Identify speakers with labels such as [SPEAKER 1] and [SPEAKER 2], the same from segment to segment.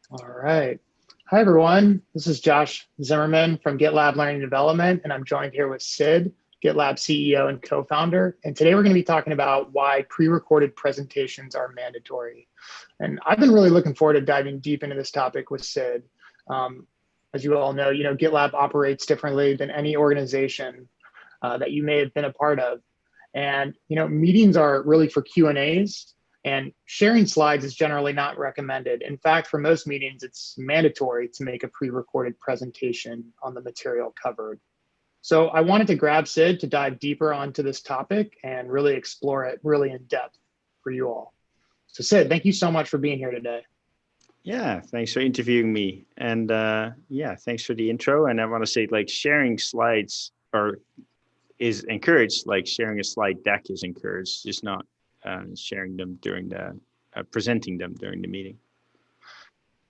[SPEAKER 1] All right. Hi, everyone. This is Josh Zimmerman from GitLab Learning and Development, and I'm joined here with Sid, GitLab CEO and co-founder. And today we're going to be talking about why pre-recorded presentations are mandatory. And I've been really looking forward to diving deep into this topic with Sid. Um, as you all know, GitLab operates differently than any organization that you may have been a part of. And, meetings are really for Q&As, and sharing slides is generally not recommended. In fact, for most meetings, it's mandatory to make a pre-recorded presentation on the material covered. So I wanted to grab Sid to dive deeper onto this topic and really explore it really in depth for you all. So Sid, thank you so much for being here today.
[SPEAKER 2] Yeah, thanks for interviewing me. And yeah, thanks for the intro. And I want to say, like, sharing slides is encouraged. Like, sharing a slide deck is encouraged, just not sharing them during the presenting them during the meeting.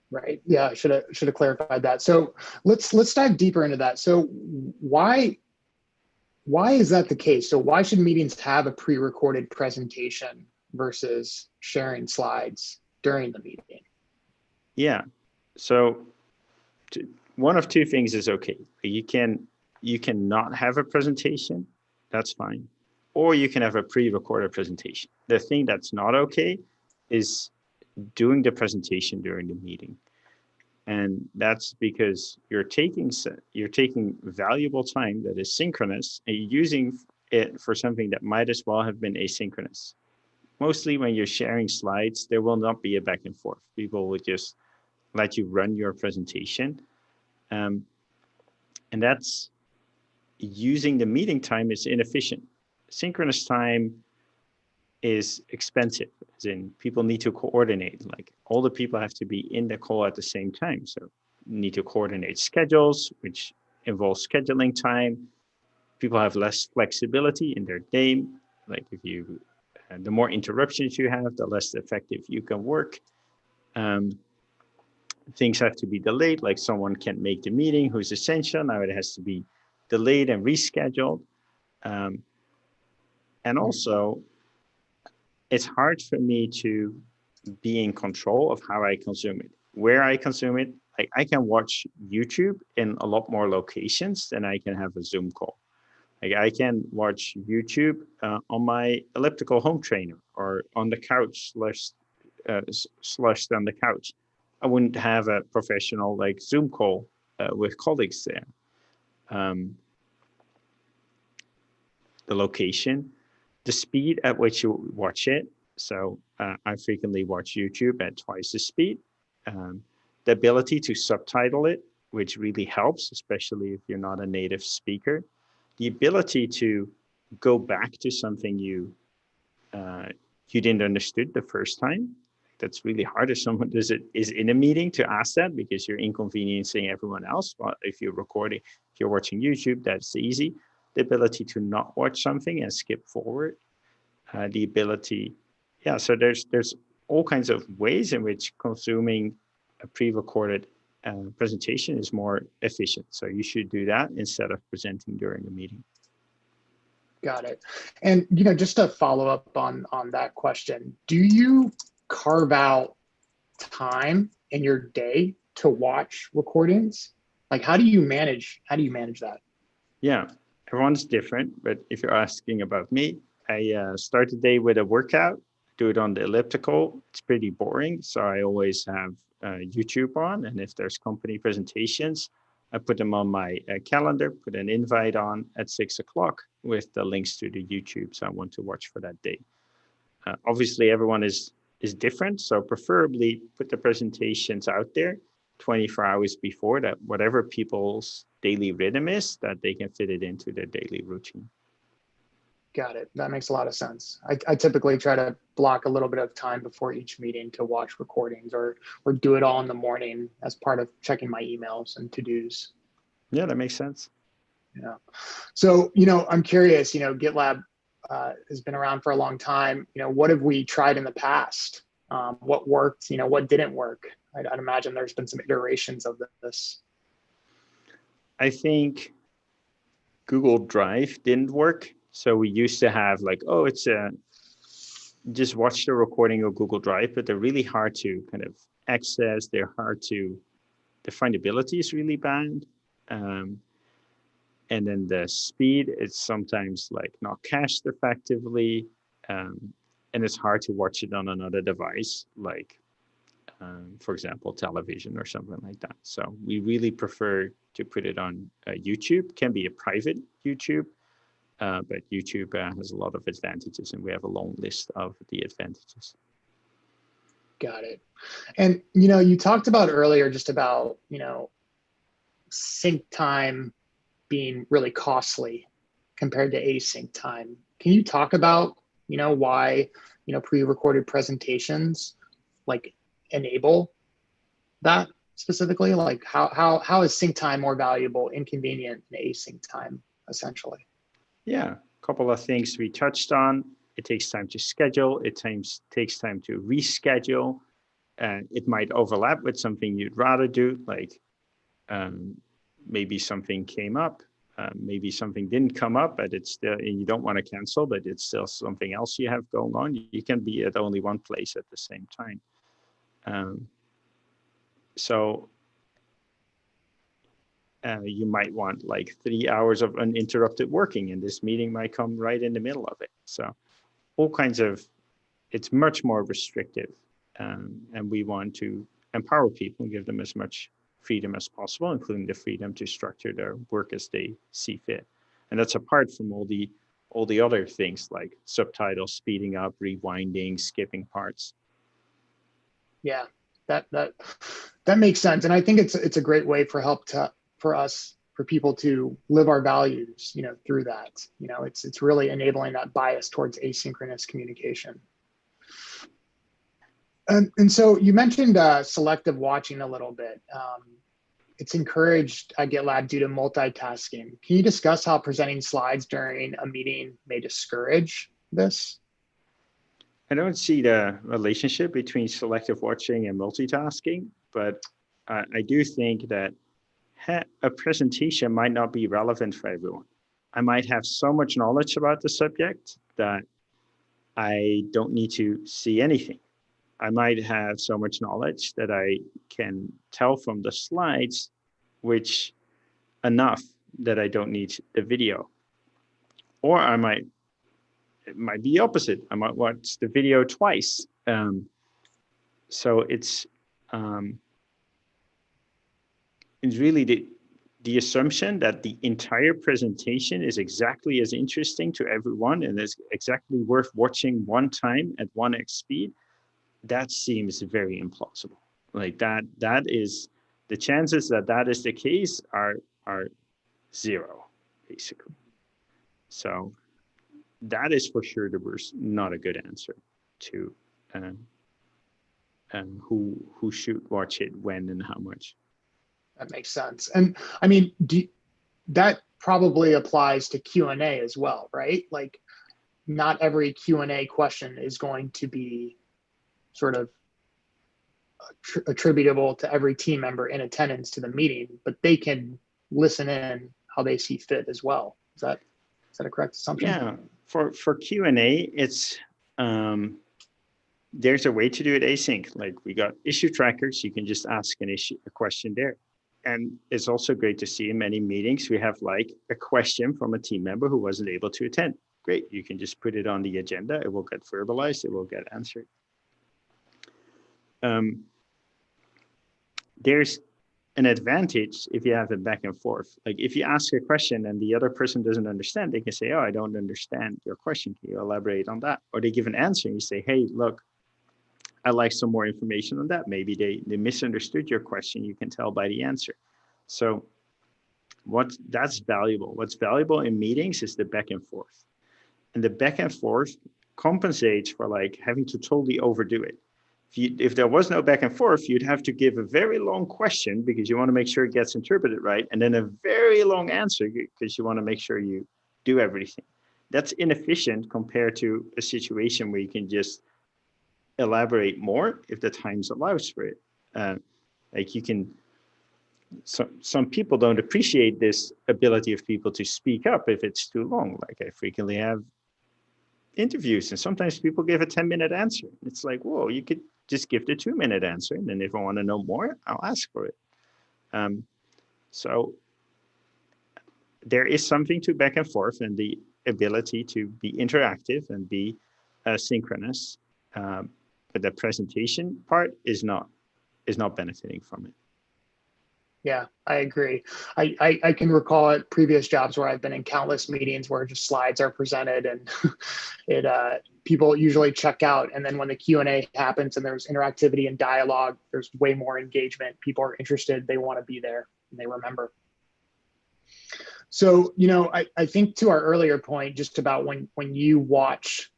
[SPEAKER 1] Right. Yeah, should have clarified that. So let's dive deeper into that. So why is that the case? So why should meetings have a pre-recorded presentation versus sharing slides during the meeting?
[SPEAKER 2] Yeah. So one of two things is okay. You can not have a presentation. That's fine. Or you can have a pre-recorded presentation. The thing that's not okay is doing the presentation during the meeting. And that's because you're taking valuable time that is synchronous and you're using it for something that might as well have been asynchronous. Mostly when you're sharing slides, there will not be a back and forth. People will just let you run your presentation. And that's using the meeting time is inefficient. Synchronous time is expensive, as in people need to coordinate. Like, all the people have to be in the call at the same time. So you need to coordinate schedules, which involves scheduling time. People have less flexibility in their day. Like, if you, the more interruptions you have, the less effective you can work. Things have to be delayed, like someone can't make the meeting who's essential. Now it has to be delayed and rescheduled. And also, it's hard for me to be in control of how I consume it, where I consume it. Like, I can watch YouTube in a lot more locations than I can have a Zoom call. Like, I can watch YouTube on my elliptical home trainer or on the couch, slushed on the couch. I wouldn't have a professional like Zoom call with colleagues there. The location, the speed at which you watch it. So I frequently watch YouTube at twice the speed. The ability to subtitle it, which really helps, especially if you're not a native speaker. The ability to go back to something you didn't understood the first time. That's really hard if someone is in a meeting to ask that, because you're inconveniencing everyone else. But if you're watching YouTube, that's easy. The ability to not watch something and skip forward. The ability, yeah. So there's all kinds of ways in which consuming a pre-recorded presentation is more efficient. So you should do that instead of presenting during a meeting.
[SPEAKER 1] Got it. And just to follow up on that question, do you carve out time in your day to watch recordings? Like, how do you manage that?
[SPEAKER 2] Yeah, everyone's different, but if you're asking about me, I start the day with a workout, do it on the elliptical. It's pretty boring, so I always have YouTube on, and if there's company presentations, I put them on my calendar, put an invite on at 6:00 with the links to the YouTubes I want to watch for that day. Obviously, everyone is different, so preferably put the presentations out there 24 hours before, that whatever people's daily rhythm is, that they can fit it into their daily routine.
[SPEAKER 1] Got it. That makes a lot of sense. I typically try to block a little bit of time before each meeting to watch recordings, or do it all in the morning as part of checking my emails and to-dos.
[SPEAKER 2] Yeah, that makes sense.
[SPEAKER 1] Yeah. So, I'm curious, GitLab has been around for a long time. What have we tried in the past? What worked, what didn't work? I'd imagine there's been some iterations of this.
[SPEAKER 2] I think Google Drive didn't work. So we used to have like, oh, it's a just watch the recording of Google Drive, but they're really hard to kind of access. They're hard to, the findability is really bad. And then the speed is sometimes like not cached effectively. And it's hard to watch it on another device, like, for example, television or something like that. So we really prefer to put it on YouTube. Can be a private YouTube, but YouTube has a lot of advantages, and we have a long list of the advantages.
[SPEAKER 1] Got it. And, you talked about earlier just about, sync time being really costly compared to async time. Can you talk about, why, pre-recorded presentations like enable that specifically? Like how is sync time more valuable, inconvenient than async time, essentially?
[SPEAKER 2] Yeah, a couple of things we touched on. It takes time to schedule. It takes time to reschedule. It might overlap with something you'd rather do, like maybe something came up, maybe something didn't come up, but it's still, and you don't want to cancel, but it's still something else you have going on. You can be at only one place at the same time. So you might want like 3 hours of uninterrupted working, and this meeting might come right in the middle of it. So all kinds of, it's much more restrictive. And we want to empower people and give them as much freedom as possible, including the freedom to structure their work as they see fit. And that's apart from all the other things like subtitles, speeding up, rewinding, skipping parts.
[SPEAKER 1] Yeah, that makes sense. And I think it's a great way for people to live our values, through that. It's really enabling that bias towards asynchronous communication. And so you mentioned selective watching a little bit. It's encouraged at GitLab due to multitasking. Can you discuss how presenting slides during a meeting may discourage this?
[SPEAKER 2] I don't see the relationship between selective watching and multitasking, but I do think that a presentation might not be relevant for everyone. I might have so much knowledge about the subject that I don't need to see anything. I might have so much knowledge that I can tell from the slides, which enough that I don't need the video. Or it might be opposite. I might watch the video twice. So it's really the assumption that the entire presentation is exactly as interesting to everyone and is exactly worth watching one time at 1x speed. That seems very implausible. Like that is, the chances that is the case are zero, basically. So that is for sure not a good answer to who should watch it, when, and how much.
[SPEAKER 1] That makes sense. And I mean, that probably applies to Q&A as well, right? Like not every Q&A question is going to be sort of attributable to every team member in attendance to the meeting, but they can listen in how they see fit as well. Is that a correct assumption?
[SPEAKER 2] Yeah, for Q&A, it's there's a way to do it async. Like we got issue trackers, you can just ask a question there. And it's also great to see in many meetings, we have like a question from a team member who wasn't able to attend. Great, you can just put it on the agenda, it will get verbalized, it will get answered. There's an advantage if you have it back and forth. Like if you ask a question and the other person doesn't understand, they can say, oh, I don't understand your question. Can you elaborate on that? Or they give an answer and you say, hey, look, I'd like some more information on that. Maybe they misunderstood your question. You can tell by the answer. So that's valuable. What's valuable in meetings is the back and forth. And the back and forth compensates for like having to totally overdo it. If there was no back and forth, you'd have to give a very long question because you want to make sure it gets interpreted right, and then a very long answer because you want to make sure you do everything. That's inefficient compared to a situation where you can just elaborate more if the time allows for it. Like you can, some people don't appreciate this ability of people to speak up if it's too long. Like I frequently have interviews, and sometimes people give a 10-minute answer. It's like, whoa, you could just give the 2-minute answer, and then if I want to know more, I'll ask for it. So there is something to back and forth and the ability to be interactive and be synchronous, but the presentation part is not benefiting from it.
[SPEAKER 1] Yeah, I agree. I can recall at previous jobs where I've been in countless meetings where just slides are presented and people usually check out. And then when the Q&A happens and there's interactivity and dialogue, there's way more engagement. People are interested, they want to be there, and they remember. So, I think to our earlier point, just about when you watch,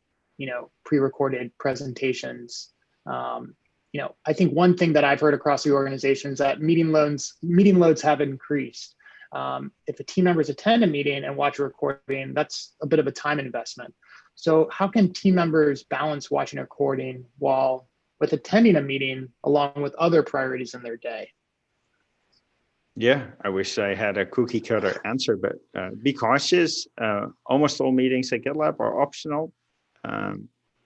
[SPEAKER 1] pre-recorded presentations, I think one thing that I've heard across the organization is that meeting loads have increased. If a team members attend a meeting and watch a recording, that's a bit of a time investment. So how can team members balance watching a recording with attending a meeting along with other priorities in their day?
[SPEAKER 2] Yeah, I wish I had a cookie cutter answer, but be cautious. Almost all meetings at GitLab are optional.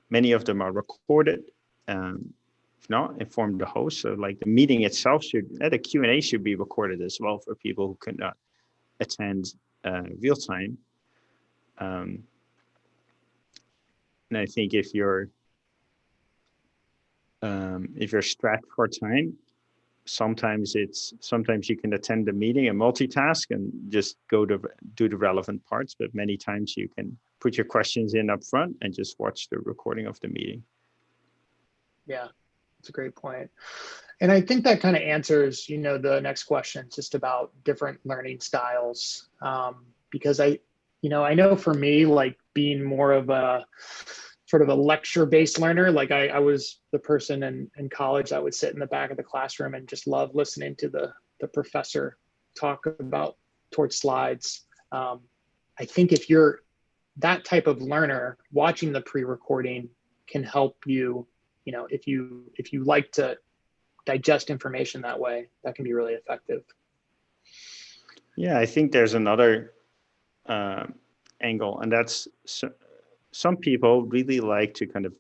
[SPEAKER 2] Many of them are recorded. If not, inform the host. So like the meeting itself the Q&A should be recorded as well for people who could not attend real time. And I think if you're strapped for time, sometimes you can attend the meeting and multitask and just do the relevant parts, but many times you can put your questions in up front and just watch the recording of the meeting.
[SPEAKER 1] Yeah, that's a great point. And I think that kind of answers, the next question, just about different learning styles. Because I know for me, like being more of a sort of a lecture-based learner, like I was the person in college that would sit in the back of the classroom and just love listening to the professor talk towards slides. I think if you're that type of learner, watching the pre-recording can help you, if you like to digest information that way, that can be really effective.
[SPEAKER 2] Yeah, I think there's another angle, and that's some people really like to kind of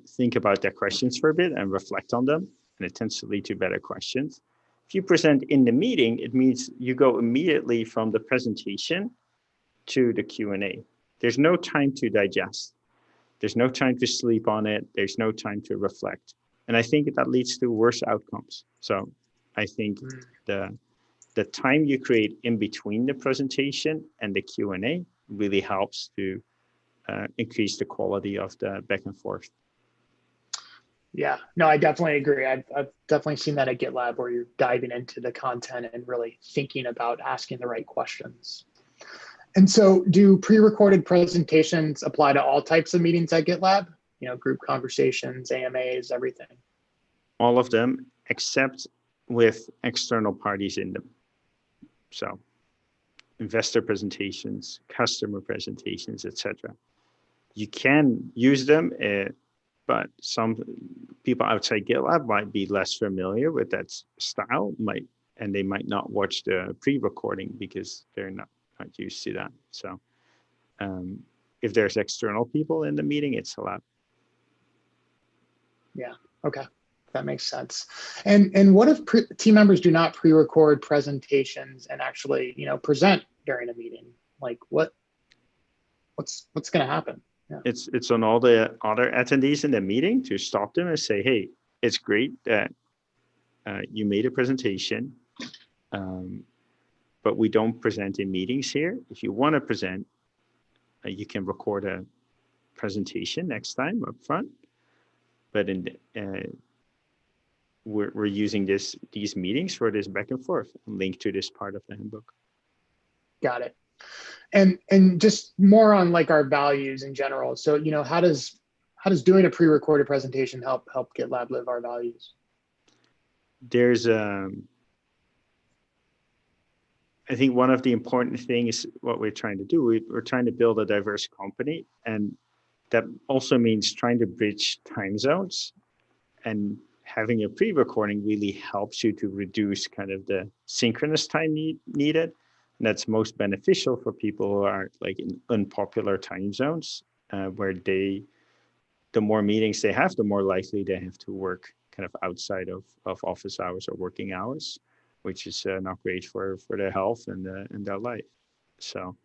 [SPEAKER 2] think about their questions for a bit and reflect on them, and it tends to lead to better questions. If you present in the meeting, it means you go immediately from the presentation to the Q&A. There's no time to digest. There's no time to sleep on it. There's no time to reflect. And I think that leads to worse outcomes. So I think the time you create in between the presentation and the Q&A really helps to increase the quality of the back and forth.
[SPEAKER 1] Yeah, no, I definitely agree. I've definitely seen that at GitLab where you're diving into the content and really thinking about asking the right questions. And so do pre-recorded presentations apply to all types of meetings at GitLab? Group conversations, AMAs, everything?
[SPEAKER 2] All of them, except with external parties in them. So investor presentations, customer presentations, etc. You can use them, but some people outside GitLab might be less familiar with that style, and they might not watch the pre-recording because they're not used to that. So if there's external people in the meeting, it's allowed.
[SPEAKER 1] Yeah, okay, that makes sense. And what if team members do not pre-record presentations and actually, present during a meeting? Like what's going to happen? Yeah.
[SPEAKER 2] It's on all the other attendees in the meeting to stop them and say, hey, it's great that you made a presentation, but we don't present in meetings here. If you want to present, you can record a presentation next time up front. But we're using these meetings for this back and forth, link to this part of the handbook.
[SPEAKER 1] Got it. And just more on like our values in general. So, how does doing a pre-recorded presentation help GitLab live our values?
[SPEAKER 2] There's I think one of the important things what we're trying to do, we're trying to build a diverse company, and that also means trying to bridge time zones, and having a pre-recording really helps you to reduce kind of the synchronous time needed. And that's most beneficial for people who are like in unpopular time zones, where the more meetings they have, the more likely they have to work kind of outside of office hours or working hours, which is not great for their health and their life. So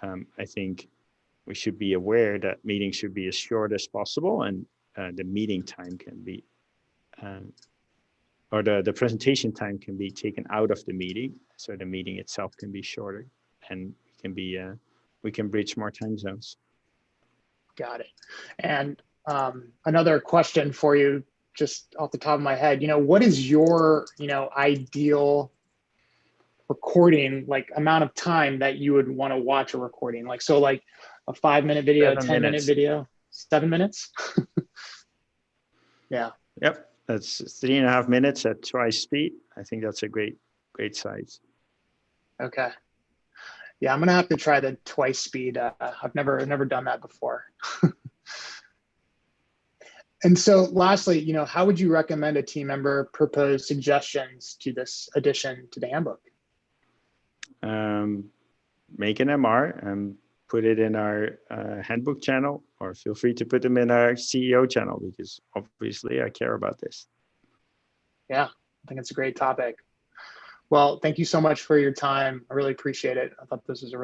[SPEAKER 2] I think we should be aware that meetings should be as short as possible, and the meeting time can be, or the presentation time can be taken out of the meeting, so the meeting itself can be shorter, and we can bridge more time zones.
[SPEAKER 1] Got it. And another question for you, just off the top of my head, what is your, ideal recording, like amount of time that you would want to watch a recording? Like, so like a 5-minute video, 10-minute video, 7 minutes? Yeah.
[SPEAKER 2] Yep. That's 3.5 minutes at twice speed. I think that's a great size.
[SPEAKER 1] Okay. Yeah, I'm gonna have to try the twice speed. I've never done that before. And so lastly, how would you recommend a team member propose suggestions to this addition to the handbook?
[SPEAKER 2] Make an MR and put it in our handbook channel, or feel free to put them in our CEO channel, because obviously I care about this.
[SPEAKER 1] Yeah, I think it's a great topic. Well, thank you so much for your time. I really appreciate it. I thought this was a really